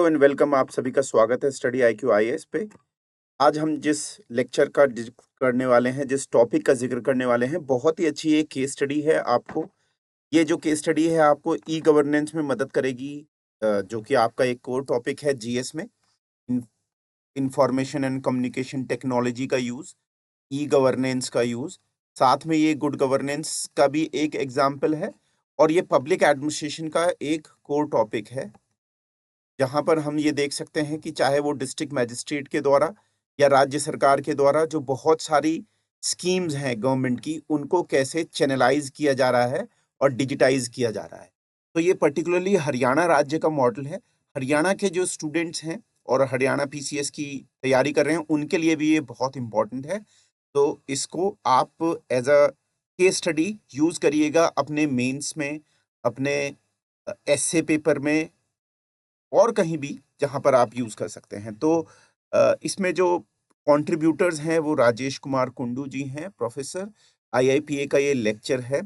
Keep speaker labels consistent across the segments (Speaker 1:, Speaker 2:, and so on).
Speaker 1: And welcome. आप सभी का स्वागत है स्टडी IQ IAS पे। आज हम जिस लेक्चर का जिक्र करने वाले हैं, जिस टॉपिक का जिक्र करने वाले हैं, बहुत ही अच्छी एक केस स्टडी है। आपको ये जो केस स्टडी है आपको ई गवर्नेंस में मदद करेगी, जो कि आपका एक कोर टॉपिक है GS में, इंफॉर्मेशन एंड कम्युनिकेशन टेक्नोलॉजी का यूज, ई गवर्नेंस का यूज, साथ में ये गुड गवर्नेंस का भी एक एग्जाम्पल है और ये पब्लिक एडमिनिस्ट्रेशन का एक कोर टॉपिक है, जहां पर हम ये देख सकते हैं कि चाहे वो डिस्ट्रिक्ट मैजिस्ट्रेट के द्वारा या राज्य सरकार के द्वारा जो बहुत सारी स्कीम्स हैं गवर्नमेंट की, उनको कैसे चैनलाइज किया जा रहा है और डिजिटाइज किया जा रहा है। तो ये पर्टिकुलरली हरियाणा राज्य का मॉडल है। हरियाणा के जो स्टूडेंट्स हैं और हरियाणा PCS की तैयारी कर रहे हैं, उनके लिए भी ये बहुत इंपॉर्टेंट है। तो इसको आप as a case study use करिएगा अपने मेंस में, अपने essay पेपर में और कहीं भी जहां पर आप यूज कर सकते हैं। तो इसमें जो कंट्रीब्यूटर्स हैं वो राजेश कुमार कुंडू जी हैं, प्रोफेसर, IIPA का ये लेक्चर है।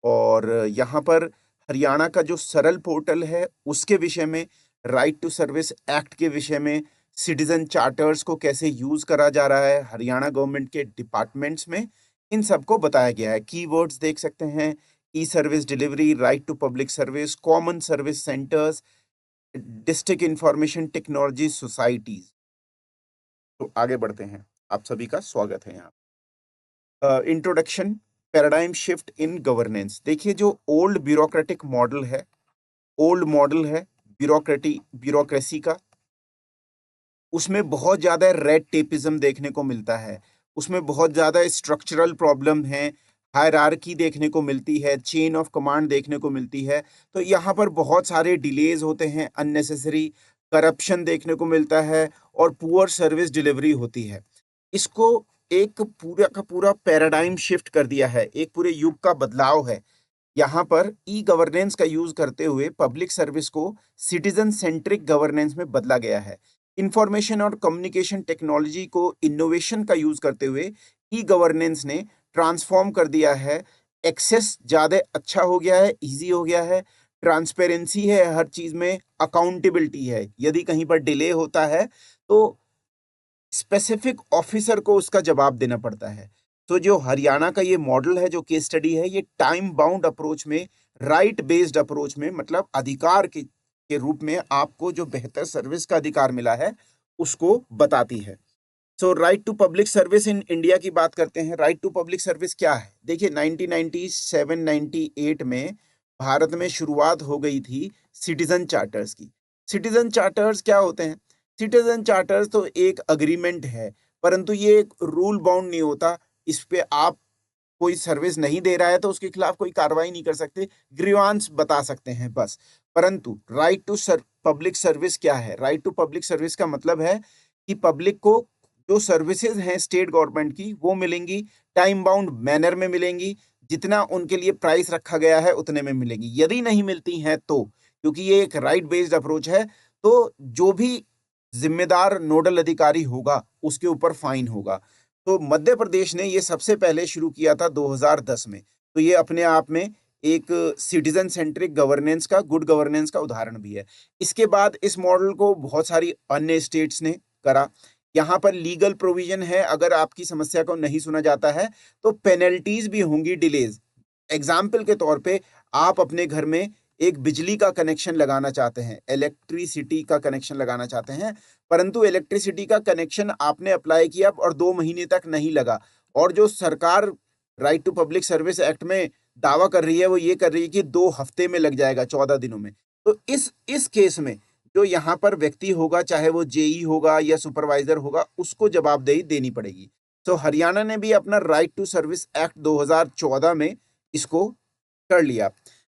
Speaker 1: और यहाँ पर हरियाणा का जो सरल पोर्टल है उसके विषय में, राइट टू सर्विस एक्ट के विषय में, सिटीजन चार्टर्स को कैसे यूज करा जा रहा है हरियाणा गवर्नमेंट के डिपार्टमेंट्स में, इन सबको बताया गया है। कीवर्ड्स देख सकते हैं, E service delivery, right to public service, common service centres, district information technology societies. तो आगे बढ़ते हैं, आप सभी का स्वागत है यहाँ। Introduction, paradigm shift in governance. देखिए, जो ओल्ड ब्यूरोक्रेटिक मॉडल है, ओल्ड मॉडल है ब्यूरोक्रेसी का, उसमें बहुत ज्यादा रेड टेपिज्म देखने को मिलता है, उसमें बहुत ज्यादा स्ट्रक्चरल प्रॉब्लम है, हायरार्की देखने को मिलती है, चेन ऑफ कमांड देखने को मिलती है। तो यहाँ पर बहुत सारे डिलेज होते हैं, अननेसेसरी करप्शन देखने को मिलता है और पुअर सर्विस डिलीवरी होती है। इसको एक पूरा का पूरा पैराडाइम शिफ्ट कर दिया है, एक पूरे युग का बदलाव है। यहाँ पर ई गवर्नेंस का यूज करते हुए पब्लिक सर्विस को सिटीजन सेंट्रिक गवर्नेंस में बदला गया है। इंफॉर्मेशन और कम्युनिकेशन टेक्नोलॉजी को इनोवेशन का यूज करते हुए ई गवर्नेंस ने ट्रांसफॉर्म कर दिया है। एक्सेस ज्यादा अच्छा हो गया है, इजी हो गया है, ट्रांसपेरेंसी है हर चीज में, अकाउंटेबिलिटी है। यदि कहीं पर डिले होता है तो स्पेसिफिक ऑफिसर को उसका जवाब देना पड़ता है। तो जो हरियाणा का ये मॉडल है, जो केस स्टडी है, ये टाइम बाउंड अप्रोच में, राइट बेस्ड अप्रोच में, मतलब अधिकार के रूप में आपको जो बेहतर सर्विस का अधिकार मिला है उसको बताती है। So right to public service in India की बात करते हैं। राइट टू पब्लिक सर्विस क्या है? देखिए, 1997-98 में भारत में शुरुआत हो गई थी सिटीजन चार्टर्स की। सिटीजन चार्टर्स क्या होते हैं? सिटीजन चार्टर्स तो एक अग्रीमेंट है, परंतु ये एक रूल बाउंड नहीं होता। इस पे आप कोई सर्विस नहीं दे रहा है तो उसके खिलाफ कोई कार्रवाई नहीं कर सकते, ग्रीवांस बता सकते हैं बस। परंतु राइट टू पब्लिक सर्विस क्या है? राइट टू पब्लिक सर्विस का मतलब है कि पब्लिक को जो सर्विसेज हैं स्टेट गवर्नमेंट की वो मिलेंगी, टाइम बाउंड मैनर में मिलेंगी, जितना उनके लिए प्राइस रखा गया है उतने में मिलेंगी। यदि नहीं मिलती हैं तो, क्योंकि ये एक राइट बेस्ड अप्रोच है, तो जो भी जिम्मेदार नोडल अधिकारी होगा उसके ऊपर फाइन होगा। तो मध्य प्रदेश ने ये सबसे पहले शुरू किया था 2010 में। तो ये अपने आप में एक सिटीजन सेंट्रिक गवर्नेंस का, गुड गवर्नेंस का उदाहरण भी है। इसके बाद इस मॉडल को बहुत सारी अन्य स्टेट्स ने करा। यहाँ पर लीगल प्रोविजन है, अगर आपकी समस्या को नहीं सुना जाता है तो पेनल्टीज भी होंगी, डिलेज। एग्जाम्पल के तौर पे, आप अपने घर में एक बिजली का कनेक्शन लगाना चाहते हैं, इलेक्ट्रिसिटी का कनेक्शन लगाना चाहते हैं, परंतु इलेक्ट्रिसिटी का कनेक्शन आपने अप्लाई किया और 2 महीने तक नहीं लगा, और जो सरकार right to public service act में दावा कर रही है वो ये कर रही है कि 2 हफ्ते में लग जाएगा, 14 दिनों में। तो इस केस में जो यहाँ पर व्यक्ति होगा, चाहे वो जेई होगा या सुपरवाइजर होगा, उसको जवाबदेही देनी पड़ेगी। तो हरियाणा ने भी अपना राइट टू सर्विस एक्ट 2014 में इसको कर लिया।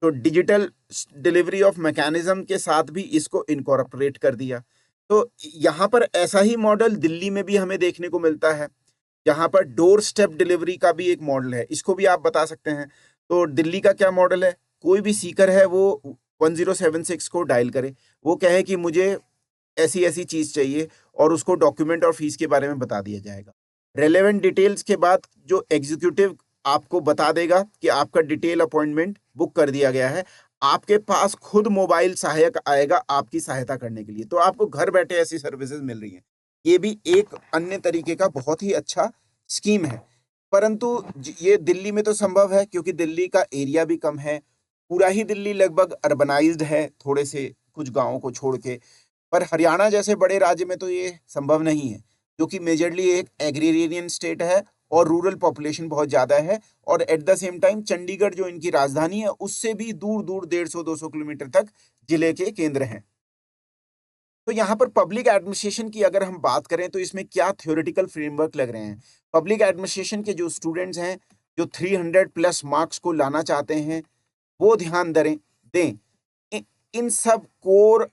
Speaker 1: तो डिजिटल डिलीवरी ऑफ मैकेनिज्म के साथ भी इसको इनकॉर्पोरेट कर दिया। तो यहाँ पर ऐसा ही मॉडल दिल्ली में भी हमें देखने को मिलता है, जहाँ पर डोर स्टेप डिलीवरी का भी एक मॉडल है। इसको भी आप बता सकते हैं। तो दिल्ली का क्या मॉडल है? कोई भी सीकर है वो 1076 को डायल करे, वो कहे कि मुझे ऐसी ऐसी चीज चाहिए, और उसको डॉक्यूमेंट और फीस के बारे में बता दिया जाएगा। रेलेवेंट डिटेल्स के बाद जो एग्जीक्यूटिव आपको बता देगा कि आपका डिटेल अपॉइंटमेंट बुक कर दिया गया है, आपके पास खुद मोबाइल सहायक आएगा आपकी सहायता करने के लिए, तो आपको घर बैठे ऐसी सर्विसेज मिल रही हैं। ये भी एक अन्य तरीके का बहुत ही अच्छा स्कीम है। परंतु ये दिल्ली में तो संभव है क्योंकि दिल्ली का एरिया भी कम है, पूरा ही दिल्ली लगभग अर्बनाइज्ड है, थोड़े से कुछ गांवों को छोड़ के। पर हरियाणा जैसे बड़े राज्य में तो ये संभव नहीं है, जो कि मेजरली एक एग्रीरियन स्टेट है और रूरल पॉपुलेशन बहुत ज़्यादा है, और at the same time Chandigarh जो इनकी राजधानी है उससे भी दूर दूर 150-200 किलोमीटर तक जिले के केंद्र हैं। तो यहाँ पर पब्लिक एडमिनिस्ट्रेशन की अगर हम बात करें तो इसमें क्या थ्योरेटिकल फ्रेमवर्क लग रहे हैं। पब्लिक एडमिनिस्ट्रेशन के जो स्टूडेंट्स हैं, जो 300 प्लस मार्क्स को लाना चाहते हैं, वो ध्यान दें इन सब कोर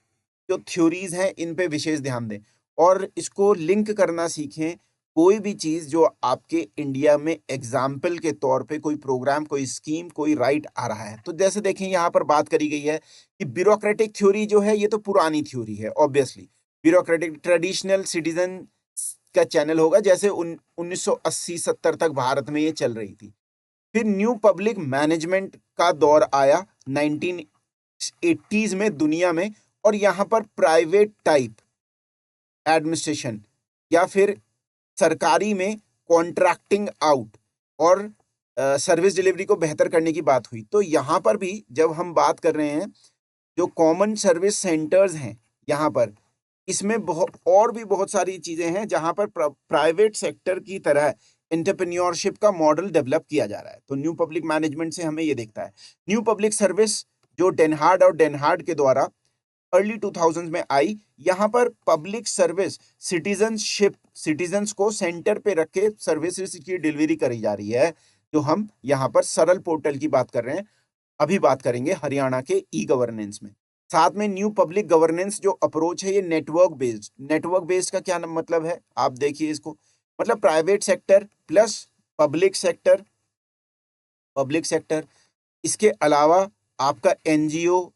Speaker 1: जो थ्योरीज हैं इन पे विशेष ध्यान दें और इसको लिंक करना सीखें। कोई भी चीज जो आपके इंडिया में एग्जाम्पल के तौर पे कोई प्रोग्राम, कोई स्कीम, कोई राइट आ रहा है, तो जैसे देखें यहाँ पर बात करी गई है कि ब्यूरोक्रेटिक थ्योरी जो है ये तो पुरानी थ्योरी है। ऑब्वियसली ब्यूरोक्रेटिक ट्रेडिशनल सिटीजन का चैनल होगा, जैसे 1980-70 तक भारत में ये चल रही थी। फिर न्यू पब्लिक मैनेजमेंट का दौर आया 1980s में दुनिया में, और यहाँ पर प्राइवेट टाइप एडमिनिस्ट्रेशन या फिर सरकारी में कॉन्ट्रैक्टिंग आउट और सर्विस डिलीवरी को बेहतर करने की बात हुई। तो यहाँ पर भी जब हम बात कर रहे हैं जो कॉमन सर्विस सेंटर्स हैं यहाँ पर, इसमें और भी बहुत सारी चीजें हैं जहाँ पर प्राइवेट सेक्टर की तरह एंटरप्रेन्योरशिप का मॉडल डेवलप किया जा रहा है। तो न्यू पब्लिक मैनेजमेंट से हमें ये दिखता है। न्यू पब्लिक सर्विस जो डेनहार्ड और डेनहार्ड के द्वारा अर्ली 2000s में आई, यहाँ पर पब्लिक सर्विस सिटीजनशिप, सिटीजन्स को सेंटर पे रख के सर्विसेज की डिलीवरी करी जा रही है, जो हम यहाँ पर सरल पोर्टल की बात कर रहे हैं। अभी बात करेंगे हरियाणा के ई गवर्नेंस में। साथ में न्यू पब्लिक गवर्नेंस जो अप्रोच है ये नेटवर्क बेस्ड। नेटवर्क बेस्ड का क्या मतलब है, आप देखिए इसको, मतलब private sector plus public sector, public sector, इसके अलावा आपका एनजीओ,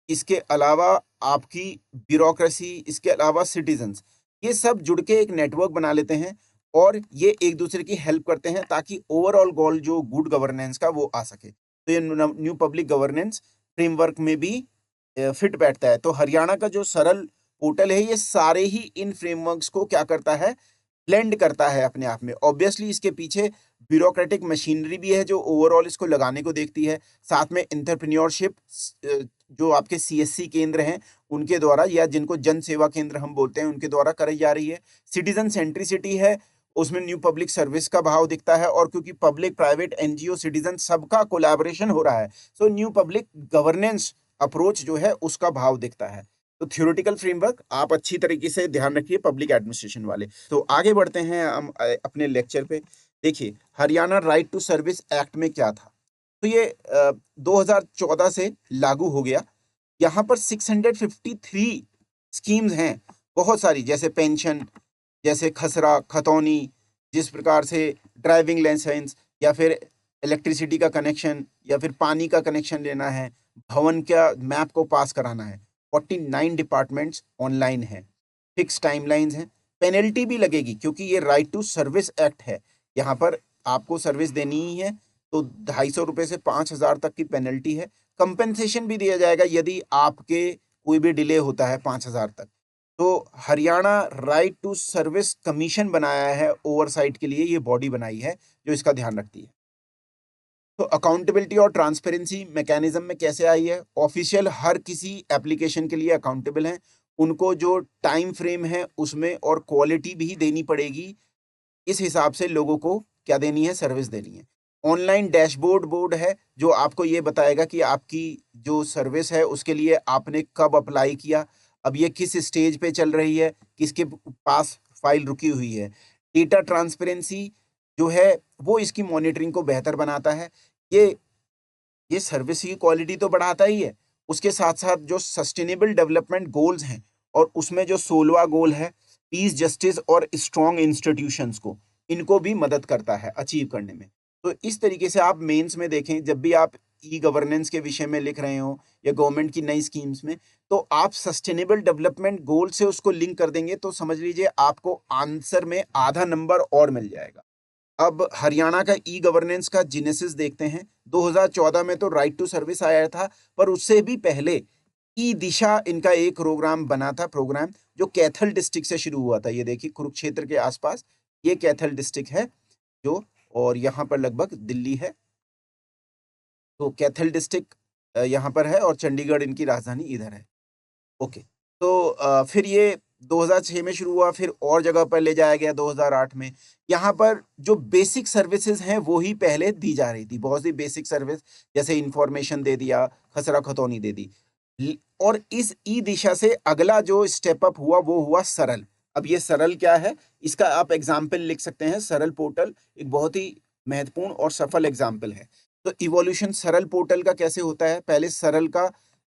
Speaker 1: इसके अलावा आपकी ब्यूरोक्रेसी, इसके अलावा सिटीजन्स, ये सब जुड़ के एक नेटवर्क बना लेते हैं और ये एक दूसरे की हेल्प करते हैं ताकि ओवरऑल गोल जो गुड गवर्नेंस का वो आ सके। तो ये न्यू पब्लिक गवर्नेंस फ्रेमवर्क में भी फिट बैठता है। तो हरियाणा का जो सरल पोर्टल है ये सारे ही इन फ्रेमवर्क्स को क्या करता है, ब्लेंड करता है अपने आप में। ऑब्वियसली इसके पीछे ब्यूरोक्रेटिक मशीनरी भी है जो ओवरऑल इसको लगाने को देखती है। साथ में एंटरप्रेन्योरशिप जो आपके सीएससी केंद्र हैं उनके द्वारा, या जिनको जन सेवा केंद्र हम बोलते हैं, उनके द्वारा कराई जा रही है। सिटीजन सेंट्रिसिटी है, उसमें न्यू पब्लिक सर्विस का भाव दिखता है, और क्योंकि पब्लिक प्राइवेट एनजीओ सिटीजन सबका कोलैबोरेशन हो रहा है, so new public governance approach जो है उसका भाव दिखता है। तो थ्योरेटिकल फ्रेमवर्क आप अच्छी तरीके से ध्यान रखिए पब्लिक एडमिनिस्ट्रेशन वाले। तो आगे बढ़ते हैं हम अपने लेक्चर पे। देखिए Haryana right to service act में क्या था। तो ये 2014 से लागू हो गया। यहाँ पर 653 स्कीम्स हैं, बहुत सारी, जैसे पेंशन, जैसे खसरा खतौनी, जिस प्रकार से ड्राइविंग लाइसेंस या फिर इलेक्ट्रिसिटी का कनेक्शन या फिर पानी का कनेक्शन लेना है, भवन का मैप को पास कराना है। 49 डिपार्टमेंट्स ऑनलाइन है, फिक्स टाइमलाइंस हैं, पेनल्टी भी लगेगी क्योंकि ये राइट टू सर्विस एक्ट है। यहाँ पर आपको सर्विस देनी ही है तो 250 रुपये से 5000 तक की पेनल्टी है। कंपेंसेशन भी दिया जाएगा यदि आपके कोई भी डिले होता है 5000 तक। तो Haryana right to service commission बनाया है ओवरसाइट के लिए, ये बॉडी बनाई है जो इसका ध्यान रखती है। तो अकाउंटेबिलिटी और ट्रांसपेरेंसी मैकेनिज्म में कैसे आई है, ऑफिशियल हर किसी एप्लीकेशन के लिए अकाउंटेबल हैं, उनको जो टाइम फ्रेम है उसमें और क्वालिटी भी देनी पड़ेगी, इस हिसाब से लोगों को क्या देनी है, सर्विस देनी है। ऑनलाइन बोर्ड है जो आपको ये बताएगा कि आपकी जो सर्विस है उसके लिए आपने कब अप्लाई किया, अब ये किस स्टेज पे चल रही है, किसके पास फाइल रुकी हुई है। डेटा ट्रांसपेरेंसी जो है वो इसकी मॉनिटरिंग को बेहतर बनाता है। ये सर्विस की क्वालिटी तो बढ़ाता ही है, उसके साथ साथ जो सस्टेनेबल डेवलपमेंट गोल्स हैं और उसमें जो 16वां गोल है पीस, जस्टिस और स्ट्रॉन्ग इंस्टीट्यूशंस को, इनको भी मदद करता है अचीव करने में। तो इस तरीके से आप मेंस में देखें, जब भी आप ई गवर्नेंस के विषय में लिख रहे हो या गवर्नमेंट की नई स्कीम्स में, तो आप सस्टेनेबल डेवलपमेंट गोल से उसको लिंक कर देंगे तो समझ लीजिए आपको आंसर में आधा नंबर और मिल जाएगा। अब हरियाणा का ई गवर्नेंस का जेनेसिस देखते हैं। 2014 में तो राइट टू सर्विस आया था, पर उससे भी पहले ई दिशा इनका एक प्रोग्राम बना था, प्रोग्राम जो कैथल डिस्ट्रिक्ट से शुरू हुआ था। ये देखिए कुरुक्षेत्र के आसपास ये कैथल डिस्ट्रिक्ट है जो, और यहाँ पर लगभग दिल्ली है, तो कैथल डिस्ट्रिक्ट यहाँ पर है और चंडीगढ़ इनकी राजधानी इधर है। ओके, तो फिर ये 2006 में शुरू हुआ, फिर और जगह पर ले जाया गया 2008 में। यहाँ पर जो बेसिक सर्विसेज हैं वो ही पहले दी जा रही थी, बहुत सी बेसिक सर्विस, जैसे इंफॉर्मेशन दे दिया, खसरा खतौनी दे दी। और इस ई दिशा से अगला जो स्टेप अप हुआ वो हुआ सरल। अब ये सरल क्या है, इसका आप एग्जाम्पल लिख सकते हैं। सरल पोर्टल एक बहुत ही महत्वपूर्ण और सफल एग्जाम्पल है। तो इवोल्यूशन सरल पोर्टल का कैसे होता है, पहले सरल का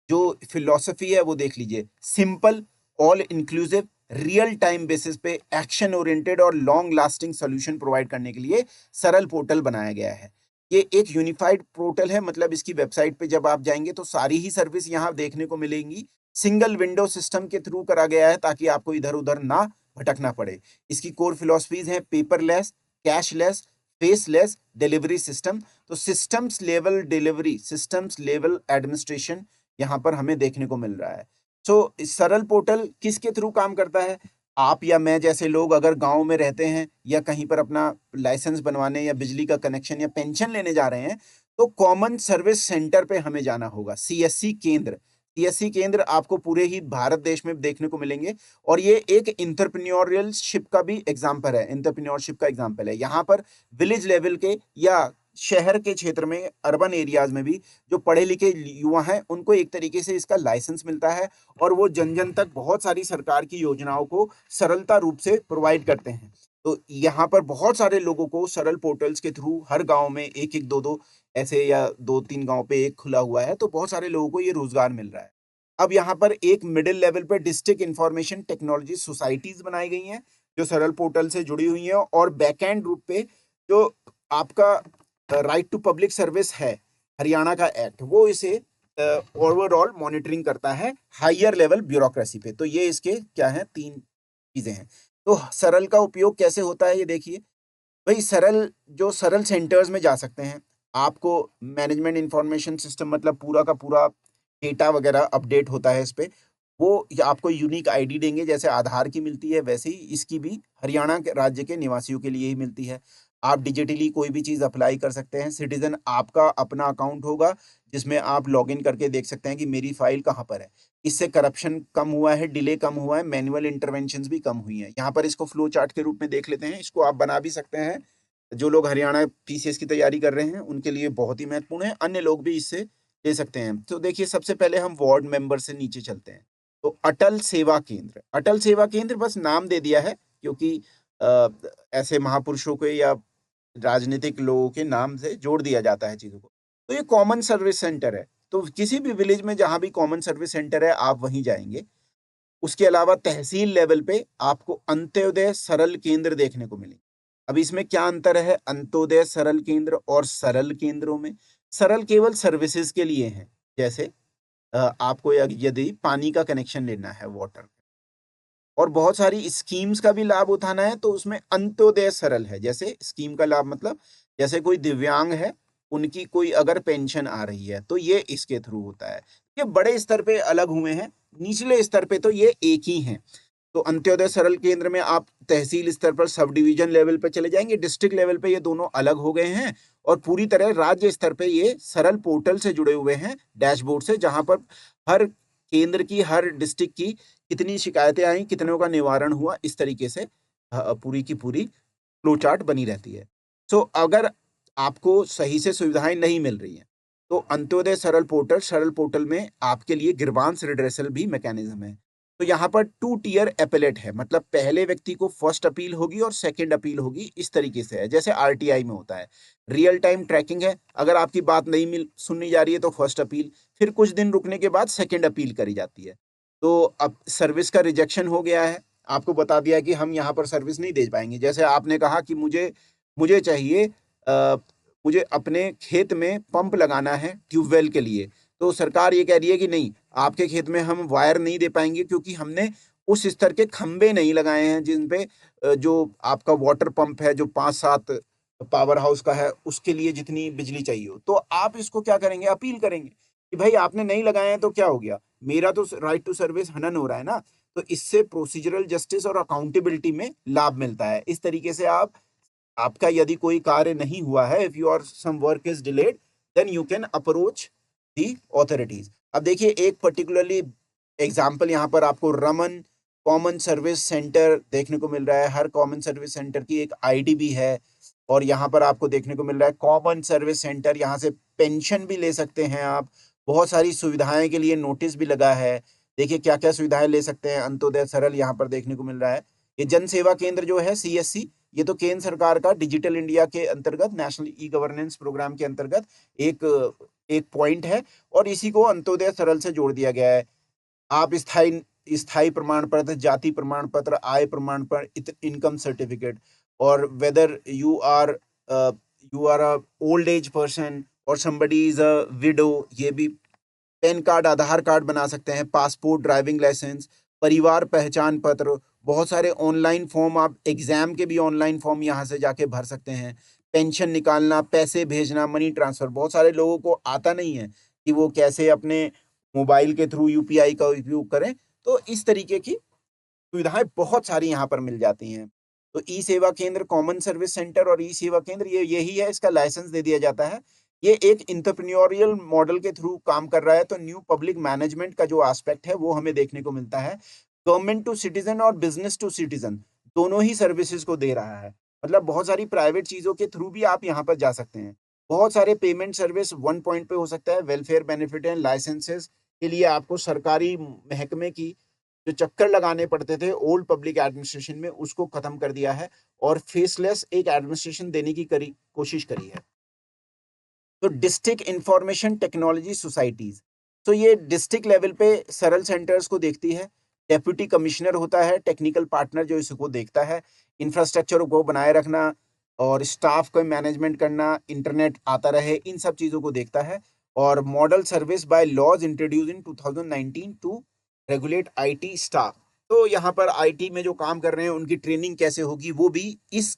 Speaker 1: जो फिलॉसफी है वो देख लीजिए। Simple, all inclusive, real time basis पे एक्शन ओरिएंटेड और लॉन्ग लास्टिंग सोल्यूशन प्रोवाइड करने के लिए सरल पोर्टल बनाया गया है। ये एक यूनिफाइड पोर्टल है, मतलब इसकी वेबसाइट पे जब आप जाएंगे तो सारी ही सर्विस यहाँ देखने को मिलेंगी। सिंगल विंडो सिस्टम के थ्रू करा गया है ताकि आपको इधर उधर ना भटकना पड़े। इसकी कोर फिलॉसफीज हैं paperless, cashless, faceless delivery system. तो systems level delivery, systems level administration यहाँ पर हमें देखने को मिल रहा है। सो सरल पोर्टल किसके थ्रू काम करता है, आप या मैं जैसे लोग अगर गांव में रहते हैं या कहीं पर अपना लाइसेंस बनवाने या बिजली का कनेक्शन या पेंशन लेने जा रहे हैं, तो कॉमन सर्विस सेंटर पे हमें जाना होगा। सीएससी केंद्र, सीएससी केंद्र आपको पूरे ही भारत देश में देखने को मिलेंगे। और ये एक इंटरप्रेन्योरियलशिप का भी एग्जाम्पल है, इंटरप्रेन्योरशिप का एग्जाम्पल है। यहाँ पर विलेज लेवल के या शहर के क्षेत्र में, अर्बन एरियाज में भी जो पढ़े लिखे युवा हैं उनको एक तरीके से इसका लाइसेंस मिलता है और वो जन जन तक बहुत सारी सरकार की योजनाओं को सरलता रूप से प्रोवाइड करते हैं। तो यहाँ पर बहुत सारे लोगों को सरल पोर्टल्स के थ्रू हर गांव में एक एक दो दो ऐसे, या दो तीन गांव पे एक खुला हुआ है, तो बहुत सारे लोगों को ये रोजगार मिल रहा है। अब यहाँ पर एक मिडिल लेवल पे डिस्ट्रिक्ट इंफॉर्मेशन टेक्नोलॉजी सोसाइटीज बनाई गई हैं जो सरल पोर्टल से जुड़ी हुई हैं, और बैकएंड रूप पे जो आपका राइट टू पब्लिक सर्विस है हरियाणा का एक्ट, वो इसे ओवरऑल मॉनिटरिंग करता है हायर लेवल ब्यूरोक्रेसी पे। तो ये इसके क्या है, तीन चीजें हैं। तो सरल का उपयोग कैसे होता है ये देखिए भाई। सरल, जो सरल सेंटर्स में जा सकते हैं, आपको मैनेजमेंट इंफॉर्मेशन सिस्टम, मतलब पूरा का पूरा डेटा वगैरह अपडेट होता है इस पे। वो आपको यूनिक आईडी देंगे, जैसे आधार की मिलती है वैसे ही इसकी भी हरियाणा के राज्य के निवासियों के लिए ही मिलती है। आप डिजिटली कोई भी चीज़ अप्लाई कर सकते हैं। सिटीजन आपका अपना अकाउंट होगा जिसमें आप लॉगिन करके देख सकते हैं कि मेरी फाइल कहाँ पर है। इससे करप्शन कम हुआ है, डिले कम हुआ है, मैनुअल इंटरवेंशंस भी कम हुई हैं। यहाँ पर इसको फ्लो चार्ट के रूप में देख लेते हैं, इसको आप बना भी सकते हैं। जो लोग हरियाणा पीसीएस की तैयारी कर रहे हैं उनके लिए बहुत ही महत्वपूर्ण है, अन्य लोग भी इससे ले सकते हैं। तो देखिए सबसे पहले हम वार्ड मेंबर से नीचे चलते हैं। तो अटल सेवा केंद्र, अटल सेवा केंद्र बस नाम दे दिया है क्योंकि ऐसे महापुरुषों के या राजनीतिक लोगों के नाम से जोड़ दिया जाता है चीजों को। तो ये कॉमन सर्विस सेंटर है, तो किसी भी विलेज में जहां भी कॉमन सर्विस सेंटर है आप वहीं जाएंगे। उसके अलावा तहसील लेवल पे आपको अंत्योदय सरल केंद्र देखने को मिलेंगे। अब इसमें क्या अंतर है अंत्योदय सरल केंद्र और सरल केंद्रों में? सरल केवल सर्विसेज के लिए है, जैसे आपको यदि पानी का कनेक्शन लेना है, वाटर, और बहुत सारी स्कीम्स का भी लाभ उठाना है, तो उसमें अंत्योदय सरल है। जैसे स्कीम का लाभ मतलब जैसे कोई दिव्यांग है, उनकी कोई अगर पेंशन आ रही है तो ये इसके थ्रू होता है। ये बड़े स्तर पे अलग हुए हैं, निचले स्तर पे तो ये एक ही हैं। तो अंत्योदय सरल केंद्र में आप तहसील स्तर पर, सब डिवीजन लेवल पे चले जाएंगे, डिस्ट्रिक्ट लेवल पे ये दोनों अलग हो गए हैं, और पूरी तरह राज्य स्तर पे ये सरल पोर्टल से जुड़े हुए हैं, डैशबोर्ड से, जहां पर हर केंद्र की, हर डिस्ट्रिक्ट की कितनी शिकायतें आई, कितनों का निवारण हुआ, इस तरीके से पूरी की पूरी फ्लो चार्ट बनी रहती है। सो अगर आपको सही से सुविधाएं नहीं मिल रही हैं तो अंत्योदय सरल पोर्टल, सरल पोर्टल में आपके लिए ग्रीवांस रिड्रेसल भी मैकेनिज्म है। तो यहाँ पर 2 टियर एपेलेट है, मतलब पहले व्यक्ति को फर्स्ट अपील होगी और सेकंड अपील होगी, इस तरीके से है जैसे आरटीआई में होता है। रियल टाइम ट्रैकिंग है, अगर आपकी बात नहीं सुननी जा रही है तो फर्स्ट अपील, फिर कुछ दिन रुकने के बाद सेकंड अपील करी जाती है। तो अब सर्विस का रिजेक्शन हो गया है, आपको बता दिया कि हम यहाँ पर सर्विस नहीं दे पाएंगे। जैसे आपने कहा कि मुझे चाहिए, मुझे अपने खेत में पंप लगाना है ट्यूबवेल के लिए, तो सरकार ये कह रही है कि नहीं, आपके खेत में हम वायर नहीं दे पाएंगे क्योंकि हमने उस स्तर के खंबे नहीं लगाए हैं जिन पे जो आपका वाटर पंप है जो 5-7 पावर हाउस का है, उसके लिए जितनी बिजली चाहिए हो, तो आप इसको क्या करेंगे, अपील करेंगे कि भाई आपने नहीं लगाए हैं तो क्या हो गया, मेरा तो राइट टू सर्विस हनन हो रहा है ना। तो इससे प्रोसीजरल जस्टिस और अकाउंटेबिलिटी में लाभ मिलता है। इस तरीके से आपका यदि कोई कार्य नहीं हुआ है, if your some work is delayed, then you can approach the authorities. अब देखिए एक पर्टिकुलरली एग्जाम्पल यहाँ पर आपको रमन कॉमन सर्विस सेंटर देखने को मिल रहा है। हर कॉमन सर्विस सेंटर की एक आईडी भी है, और यहाँ पर आपको देखने को मिल रहा है कॉमन सर्विस सेंटर, यहाँ से पेंशन भी ले सकते हैं आप। बहुत सारी सुविधाएं के लिए नोटिस भी लगा है। देखिए क्या क्या सुविधाएं ले सकते हैं, अंत्योदय सरल यहाँ पर देखने को मिल रहा है। ये जन सेवा केंद्र जो है CSC, ये तो केंद्र सरकार का डिजिटल इंडिया के अंतर्गत नेशनल ई गवर्नेंस प्रोग्राम के अंतर्गत एक एक पॉइंट है, और इसी को अंत्योदय सरल से जोड़ दिया गया है। आप स्थायी स्थायी प्रमाण पत्र, जाति प्रमाण पत्र, आय प्रमाण पत्र, इनकम सर्टिफिकेट, और whether you are a old age person और समबडी इज अ विडो, ये भी पैन कार्ड, आधार कार्ड बना सकते हैं, पासपोर्ट, ड्राइविंग लाइसेंस, परिवार पहचान पत्र, बहुत सारे ऑनलाइन फॉर्म, आप एग्जाम के भी ऑनलाइन फॉर्म यहाँ से जाके भर सकते हैं। पेंशन निकालना, पैसे भेजना, मनी ट्रांसफर, बहुत सारे लोगों को आता नहीं है कि वो कैसे अपने मोबाइल के थ्रू UPI का उपयोग करें। तो इस तरीके की सुविधाएं बहुत सारी यहाँ पर मिल जाती हैं। तो ई सेवा केंद्र, कॉमन सर्विस सेंटर और ई सेवा केंद्र, ये यही है, इसका लाइसेंस दे दिया जाता है। ये एक इंटरप्रेन्योरियल मॉडल के थ्रू काम कर रहा है। तो न्यू पब्लिक मैनेजमेंट का जो एस्पेक्ट है वो हमें देखने को मिलता है। गवर्नमेंट टू सिटीजन और बिजनेस टू सिटीजन दोनों ही सर्विसेज को दे रहा है। मतलब बहुत सारी प्राइवेट चीजों के थ्रू भी आप यहाँ पर जा सकते हैं। बहुत सारे पेमेंट सर्विस वन पॉइंट पे हो सकता है। वेलफेयर बेनिफिट एंड लाइसेंसेस के लिए आपको सरकारी महकमे की जो चक्कर लगाने पड़ते थे ओल्ड पब्लिक एडमिनिस्ट्रेशन में, उसको खत्म कर दिया है और फेसलेस एक एडमिनिस्ट्रेशन देने की कोशिश करी है। तो डिस्ट्रिक्ट इंफॉर्मेशन टेक्नोलॉजी सोसाइटीज, तो ये डिस्ट्रिक्ट लेवल पे सरल सेंटर्स को देखती है। डेप्यूटी कमिश्नर होता है टेक्निकल पार्टनर जो इसको देखता है। इंफ्रास्ट्रक्चर को बनाए रखना और स्टाफ को मैनेजमेंट करना, इंटरनेट आता रहे, इन सब चीज़ों को देखता है। और model service bylaws introduce in 2019 to regulate IT staff. तो यहाँ पर IT में जो काम कर रहे हैं उनकी ट्रेनिंग कैसे होगी, वो भी इस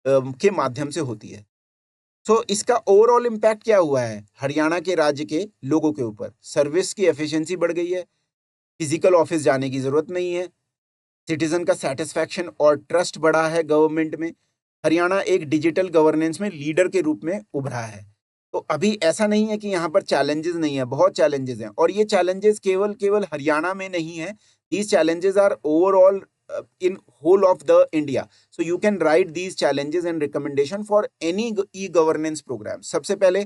Speaker 1: के माध्यम से होती है। सो इसका ओवरऑल इम्पैक्ट क्या हुआ है हरियाणा के राज्य के लोगों के ऊपर? सर्विस की एफिशिएंसी बढ़ गई है, फिजिकल ऑफिस जाने की जरूरत नहीं है, सिटीजन का सेटिस्फैक्शन और ट्रस्ट बढ़ा है गवर्नमेंट में। हरियाणा एक डिजिटल गवर्नेंस में लीडर के रूप में उभरा है। तो अभी ऐसा नहीं है कि यहाँ पर चैलेंजेस नहीं है, बहुत चैलेंजेस हैं, और ये चैलेंजेस केवल केवल हरियाणा में नहीं है। These challenges are overall in whole of the India. So you can write these challenges and recommendation for any e-governance program. सबसे पहले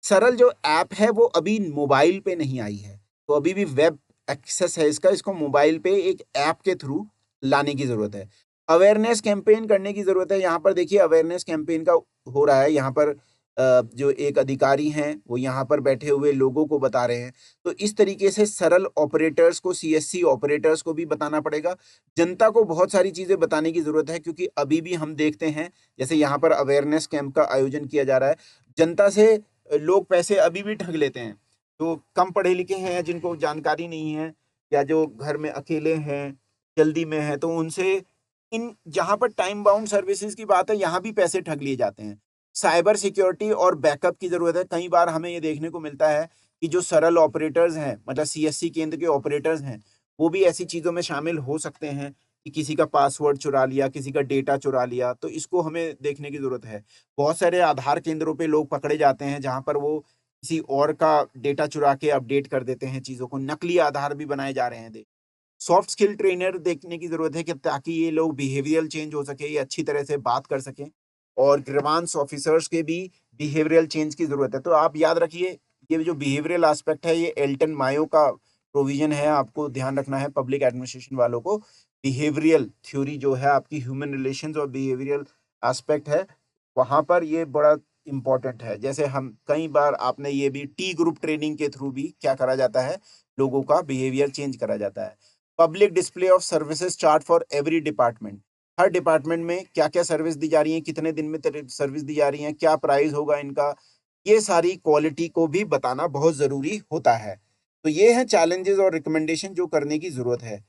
Speaker 1: सरल जो ऐप है वो अभी मोबाइल पे नहीं आई है, तो अभी भी वेब एक्सेस है इसका, इसको मोबाइल पे एक ऐप के थ्रू लाने की जरूरत है। अवेयरनेस कैंपेन करने की जरूरत है। यहाँ पर देखिए अवेयरनेस कैंपेन का हो रहा है। यहाँ पर जो एक अधिकारी हैं वो यहाँ पर बैठे हुए लोगों को बता रहे हैं। तो इस तरीके से सरल ऑपरेटर्स को, CSC ऑपरेटर्स को भी बताना पड़ेगा। जनता को बहुत सारी चीजें बताने की जरूरत है, क्योंकि अभी भी हम देखते हैं जैसे यहाँ पर अवेयरनेस कैंप का आयोजन किया जा रहा है, जनता से लोग पैसे अभी भी ठग लेते हैं। जो कम पढ़े लिखे हैं, जिनको जानकारी नहीं है, या जो घर में अकेले हैं, जल्दी में है, तो उनसे इन जहाँ पर टाइम बाउंड सर्विसेज की बात है यहाँ भी पैसे ठग लिए जाते हैं। साइबर सिक्योरिटी और बैकअप की जरूरत है। कई बार हमें ये देखने को मिलता है कि जो सरल ऑपरेटर्स हैं, मतलब CSC केंद्र के ऑपरेटर्स हैं, वो भी ऐसी चीजों में शामिल हो सकते हैं कि किसी का पासवर्ड चुरा लिया, किसी का डेटा चुरा लिया। तो इसको हमें देखने की जरूरत है। बहुत सारे आधार केंद्रों पे लोग पकड़े जाते हैं जहां पर वो किसी और का डेटा चुरा के अपडेट कर देते हैं चीजों को, नकली आधार भी बनाए जा रहे हैं। सॉफ्ट स्किल ट्रेनर देखने की जरूरत है कि ताकि ये लोग बिहेवियरल चेंज हो सके, ये अच्छी तरह से बात कर सकें, और ग्रीवांस ऑफिसर्स के भी बिहेवियरल चेंज की जरूरत है। तो आप याद रखिए ये जो बिहेवियरल एस्पेक्ट है ये एल्टन मायो का प्रोविजन है, आपको ध्यान रखना है पब्लिक एडमिनिस्ट्रेशन वालों को। बिहेवियरल थ्योरी जो है आपकी ह्यूमन रिलेशंस और बिहेवियरल एस्पेक्ट है, वहां पर ये बड़ा इंपॉर्टेंट है। जैसे हम कई बार आपने ये भी T ग्रुप ट्रेनिंग के थ्रू भी क्या करा जाता है, लोगों का बिहेवियर चेंज करा जाता है। Public display of services chart for every department, her department में क्या क्या सर्विस दी जा रही है, कितने दिन में सर्विस दी जा रही है, क्या प्राइस होगा इनका, ये सारी क्वालिटी को भी बताना बहुत जरूरी होता है। तो ये है चैलेंजेस और रिकमेंडेशन जो करने की जरूरत है।